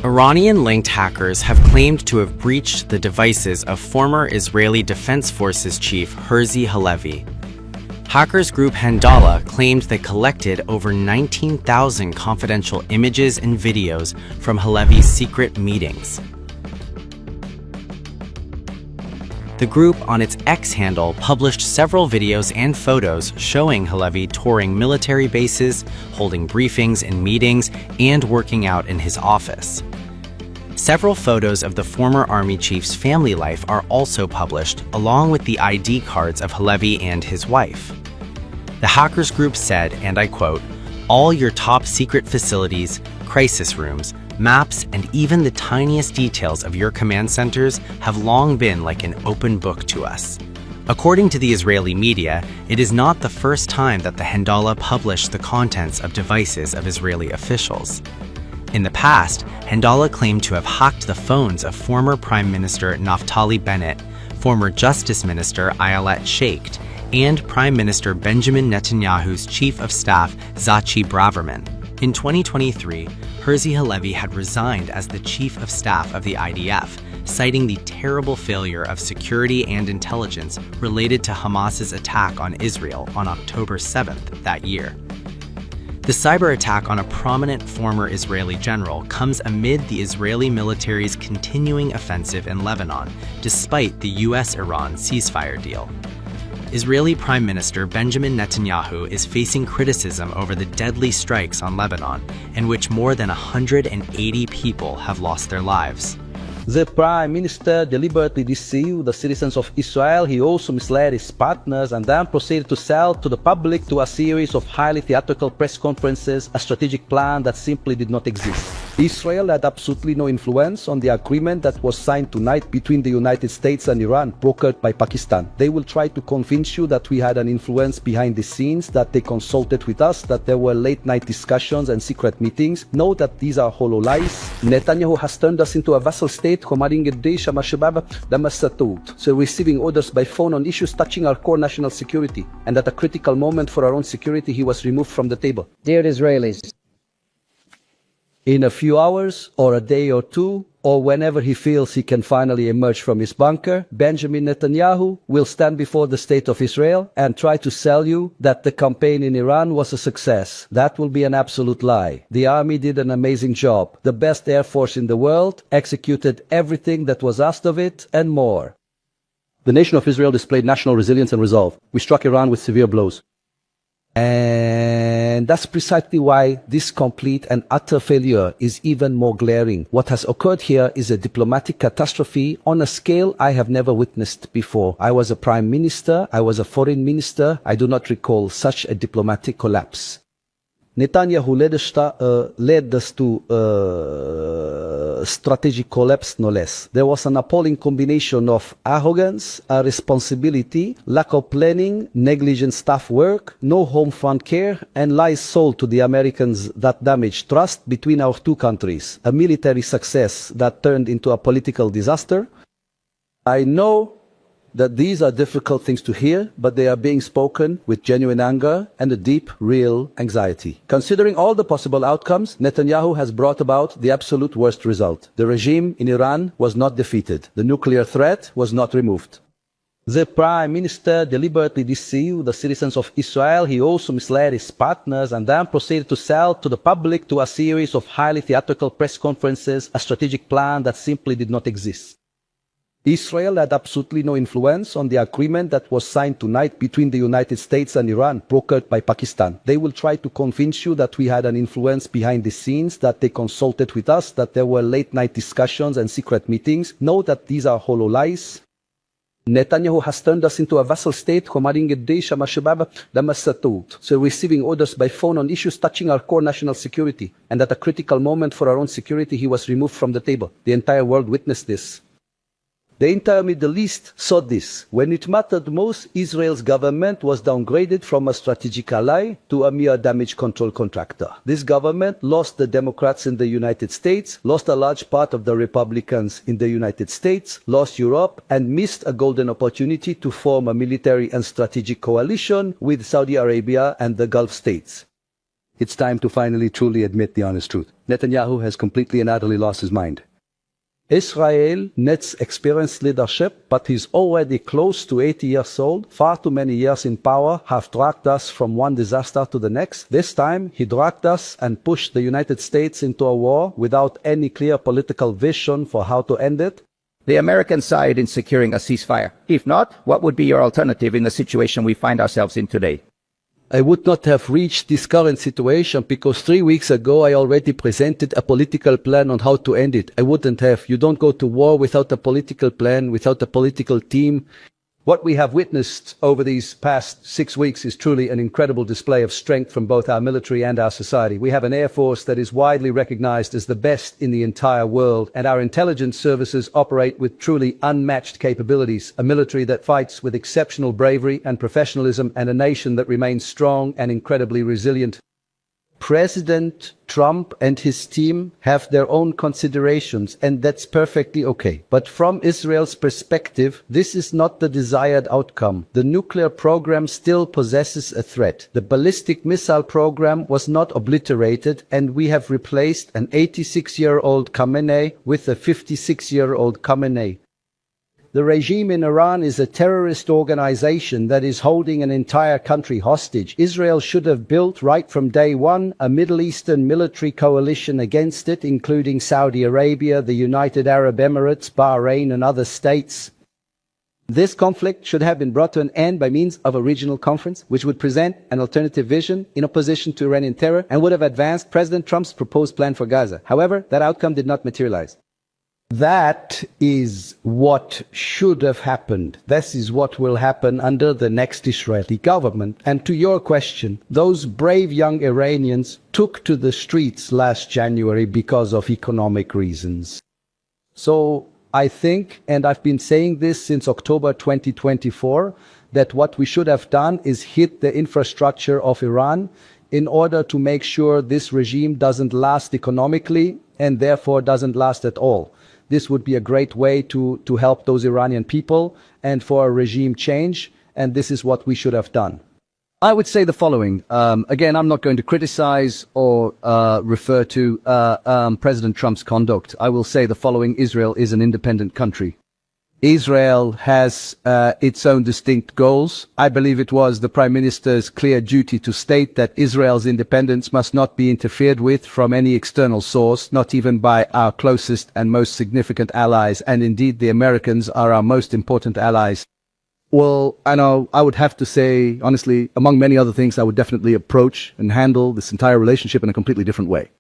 Iranian-linked hackers have claimed to have breached the devices of former Israeli Defense Forces chief Herzi Halevi. Hackers group Handala claimed they collected over 19,000 confidential images and videos from Halevi's secret meetings. The group, on its X handle, published several videos and photos showing Halevi touring military bases, holding briefings and meetings, and working out in his office. Several photos of the former army chief's family life are also published, along with the ID cards of Halevi and his wife. The hackers group said, and I quote, "All your top secret facilities, crisis rooms, maps, and even the tiniest details of your command centers have long been like an open book to us." According to the Israeli media, it is not the first time that the Handala published the contents of devices of Israeli officials. In the past, Handala claimed to have hacked the phones of former Prime Minister Naftali Bennett, former Justice Minister Ayelet Sheikh, and Prime Minister Benjamin Netanyahu's Chief of Staff Zachi Braverman. In 2023, Herzi Halevi had resigned as the Chief of Staff of the IDF, citing the terrible failure of security and intelligence related to Hamas's attack on Israel on October 7th that year. The cyber attack on a prominent former Israeli general comes amid the Israeli military's continuing offensive in Lebanon, despite the US-Iran ceasefire deal. Israeli Prime Minister Benjamin Netanyahu is facing criticism over the deadly strikes on Lebanon, in which more than 180 people have lost their lives. The Prime Minister deliberately deceived the citizens of Israel. He also misled his partners and then proceeded to sell to the public through a series of highly theatrical press conferences a strategic plan that simply did not exist. Israel had absolutely no influence on the agreement that was signed tonight between the United States and Iran, brokered by Pakistan. They will try to convince you that we had an influence behind the scenes, that they consulted with us, that there were late-night discussions and secret meetings. Know that these are hollow lies. Netanyahu has turned us into a vassal state, so receiving orders by phone on issues touching our core national security. And at a critical moment for our own security, he was removed from the table. Dear Israelis, in a few hours, or a day or two, or whenever he feels he can finally emerge from his bunker, Benjamin Netanyahu will stand before the state of Israel and try to sell you that the campaign in Iran was a success. That will be an absolute lie. The army did an amazing job. The best air force in the world executed everything that was asked of it and more. The nation of Israel displayed national resilience and resolve. We struck Iran with severe blows. And that's precisely why this complete and utter failure is even more glaring. What has occurred here is a diplomatic catastrophe on a scale I have never witnessed before. I was a prime minister, I was a foreign minister, I do not recall such a diplomatic collapse. Netanyahu led us to strategic collapse, no less. There was an appalling combination of arrogance, irresponsibility, lack of planning, negligent staff work, no home front care, and lies sold to the Americans that damaged trust between our two countries. A military success that turned into a political disaster. I know that these are difficult things to hear, but they are being spoken with genuine anger and a deep, real anxiety. Considering all the possible outcomes, Netanyahu has brought about the absolute worst result. The regime in Iran was not defeated. The nuclear threat was not removed. The Prime Minister deliberately deceived the citizens of Israel. He also misled his partners and then proceeded to sell to the public through a series of highly theatrical press conferences a strategic plan that simply did not exist. Israel had absolutely no influence on the agreement that was signed tonight between the United States and Iran, brokered by Pakistan. They will try to convince you that we had an influence behind the scenes, that they consulted with us, that there were late-night discussions and secret meetings. Know that these are hollow lies. Netanyahu has turned us into a vassal state, so receiving orders by phone on issues touching our core national security. And at a critical moment for our own security, he was removed from the table. The entire world witnessed this. The entire Middle East saw this. When it mattered most, Israel's government was downgraded from a strategic ally to a mere damage control contractor. This government lost the Democrats in the United States, lost a large part of the Republicans in the United States, lost Europe, and missed a golden opportunity to form a military and strategic coalition with Saudi Arabia and the Gulf states. It's time to finally truly admit the honest truth. Netanyahu has completely and utterly lost his mind. Israel needs experienced leadership, but he's already close to 80 years old. Far too many years in power have dragged us from one disaster to the next. This time, he dragged us and pushed the United States into a war without any clear political vision for how to end it. The Americans side in securing a ceasefire. If not, what would be your alternative in the situation we find ourselves in today? I would not have reached this current situation because 3 weeks ago I already presented a political plan on how to end it. I wouldn't have. You don't go to war without a political plan, without a political team. What we have witnessed over these past 6 weeks is truly an incredible display of strength from both our military and our society. We have an air force that is widely recognized as the best in the entire world, and our intelligence services operate with truly unmatched capabilities, a military that fights with exceptional bravery and professionalism, and a nation that remains strong and incredibly resilient. President Trump and his team have their own considerations, and that's perfectly okay. But from Israel's perspective, this is not the desired outcome. The nuclear program still possesses a threat. The ballistic missile program was not obliterated, and we have replaced an 86-year-old Khamenei with a 56-year-old Khamenei. The regime in Iran is a terrorist organization that is holding an entire country hostage. Israel should have built right from day one a Middle Eastern military coalition against it, including Saudi Arabia, the United Arab Emirates, Bahrain, and other states. This conflict should have been brought to an end by means of a regional conference, which would present an alternative vision in opposition to Iranian terror and would have advanced President Trump's proposed plan for Gaza. However, that outcome did not materialize. That is what should have happened. This is what will happen under the next Israeli government. And to your question, those brave young Iranians took to the streets last January because of economic reasons. So I think, and I've been saying this since October 2024, that what we should have done is hit the infrastructure of Iran in order to make sure this regime doesn't last economically and therefore doesn't last at all. This would be a great way to help those Iranian people and for a regime change, and this is what we should have done. I would say the following. Again, I'm not going to criticize or refer to President Trump's conduct. I will say the following. Israel is an independent country. Israel has its own distinct goals. I believe it was the Prime Minister's clear duty to state that Israel's independence must not be interfered with from any external source, not even by our closest and most significant allies, and indeed the Americans are our most important allies. Well, I know I would have to say, honestly, among many other things, I would definitely approach and handle this entire relationship in a completely different way.